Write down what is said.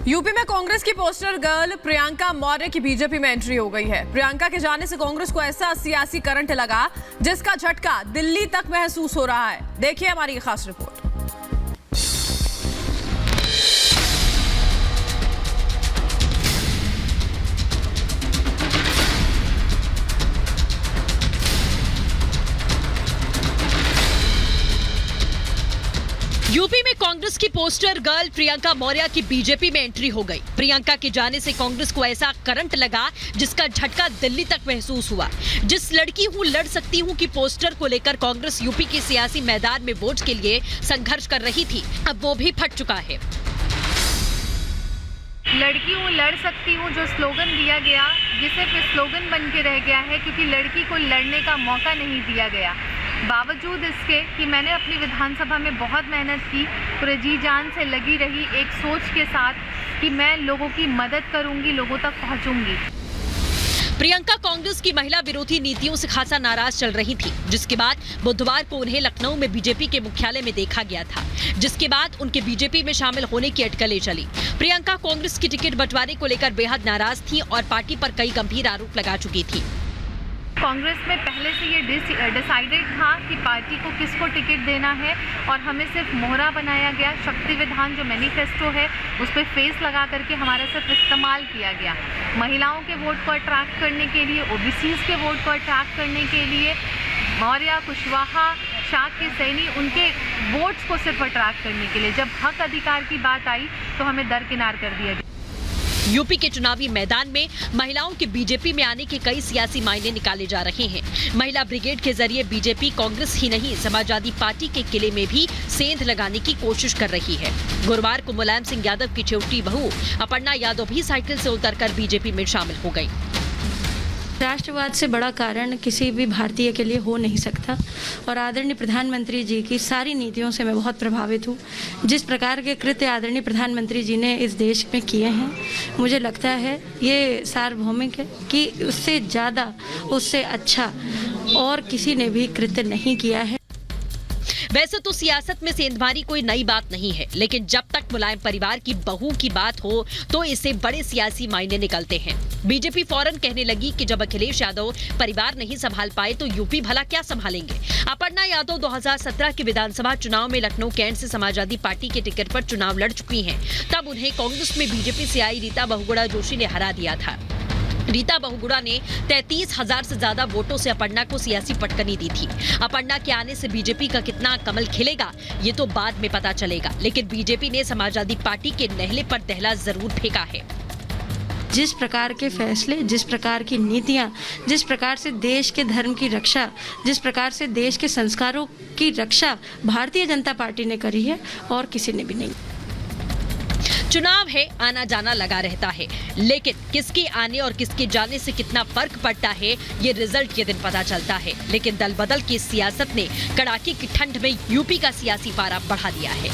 UP में कांग्रेस की poster girl Priyanka Maurya की बीजेपी में एंट्री हो गई है। प्रियंका के जाने से कांग्रेस को ऐसा सियासी करंट लगा जिसका झटका दिल्ली तक महसूस हो रहा है। देखिए हमारी ये खास रिपोर्ट। यूपी में कांग्रेस की पोस्टर गर्ल प्रियंका मौर्य की बीजेपी में एंट्री हो गई। प्रियंका के जाने से कांग्रेस को ऐसा करंट लगा जिसका झटका दिल्ली तक महसूस हुआ। जिस लड़की हूं लड़ सकती हूं की पोस्टर को लेकर कांग्रेस यूपी के सियासी मैदान में वोट के लिए संघर्ष कर रही थी, अब वो भी फट चुका है। लड़की हूँ लड़ सकती हूँ जो स्लोगन दिया गया, ये सिर्फ स्लोगन बन के रह गया है क्योंकि लड़की को लड़ने का मौका नहीं दिया गया। बावजूद इसके कि मैंने अपनी विधानसभा में बहुत मेहनत की, पूरे जी जान से लगी रही एक सोच के साथ कि मैं लोगों की मदद करूंगी, लोगों तक पहुंचूंगी। प्रियंका कांग्रेस की महिला विरोधी नीतियों से खासा नाराज चल रही थी, जिसके बाद बुधवार को उन्हें लखनऊ में बीजेपी के मुख्यालय में देखा गया था, जिसके बाद उनके बीजेपी में शामिल होने की अटकलें चली। प्रियंका कांग्रेस की टिकट बंटवारे को लेकर बेहद नाराज थी और पार्टी पर कई गंभीर आरोप लगा चुकी थी। कांग्रेस में पहले से ये डिसाइडेड था कि पार्टी को किसको टिकट देना है और हमें सिर्फ मोहरा बनाया गया। शक्ति विधान जो मैनिफेस्टो है उस पर फेस लगा करके हमारा सिर्फ इस्तेमाल किया गया। महिलाओं के वोट को अट्रैक्ट करने के लिए, ओबीसीज के वोट को अट्रैक्ट करने के लिए, मौर्य, कुशवाहा, शाह के सैनी उनके वोट्स को सिर्फ अट्रैक्ट करने के लिए। जब हक अधिकार की बात आई तो हमें दरकिनार कर दिया गया। यूपी के चुनावी मैदान में महिलाओं के बीजेपी में आने के कई सियासी मायने निकाले जा रहे हैं। महिला ब्रिगेड के जरिए बीजेपी कांग्रेस ही नहीं, समाजवादी पार्टी के किले में भी सेंध लगाने की कोशिश कर रही है। गुरुवार को मुलायम सिंह यादव की छोटी बहू अपर्णा यादव भी साइकिल से उतरकर बीजेपी में शामिल हो गई। राष्ट्रवाद से बड़ा कारण किसी भी भारतीय के लिए हो नहीं सकता और आदरणीय प्रधानमंत्री जी की सारी नीतियों से मैं बहुत प्रभावित हूँ। जिस प्रकार के कृत्य आदरणीय प्रधानमंत्री जी ने इस देश में किए हैं, मुझे लगता है ये सार्वभौमिक है कि उससे ज़्यादा, उससे अच्छा और किसी ने भी कृत्य नहीं किया है। वैसे तो सियासत में सेंधमारी कोई नई बात नहीं है, लेकिन जब तक मुलायम परिवार की बहू की बात हो तो इससे बड़े सियासी मायने निकलते हैं। बीजेपी फौरन कहने लगी कि जब अखिलेश यादव परिवार नहीं संभाल पाए तो यूपी भला क्या संभालेंगे। अपर्णा यादव 2017 के विधानसभा चुनाव में लखनऊ कैंट से समाजवादी पार्टी के टिकट पर चुनाव लड़ चुकी हैं। तब उन्हें कांग्रेस में बीजेपी से आई रीता बहुगुणा जोशी ने हरा दिया था। रीता बहुगुणा ने 33,000 से ज्यादा वोटों से अपर्णा को सियासी पटकनी दी थी। अपर्णा के आने से बीजेपी का कितना कमल खिलेगा ये तो बाद में पता चलेगा, लेकिन बीजेपी ने समाजवादी पार्टी के नहले पर दहला जरूर फेंका है। जिस प्रकार के फैसले, जिस प्रकार की नीतियां, जिस प्रकार से देश के धर्म की रक्षा, जिस प्रकार से देश के संस्कारों की रक्षा भारतीय जनता पार्टी ने करी है और किसी ने भी नहीं। चुनाव है, आना जाना लगा रहता है, लेकिन किसके आने और किसके जाने से कितना फर्क पड़ता है ये रिजल्ट के दिन पता चलता है। लेकिन दल बदल की सियासत ने कड़ाके की ठंड में यूपी का सियासी पारा बढ़ा दिया है।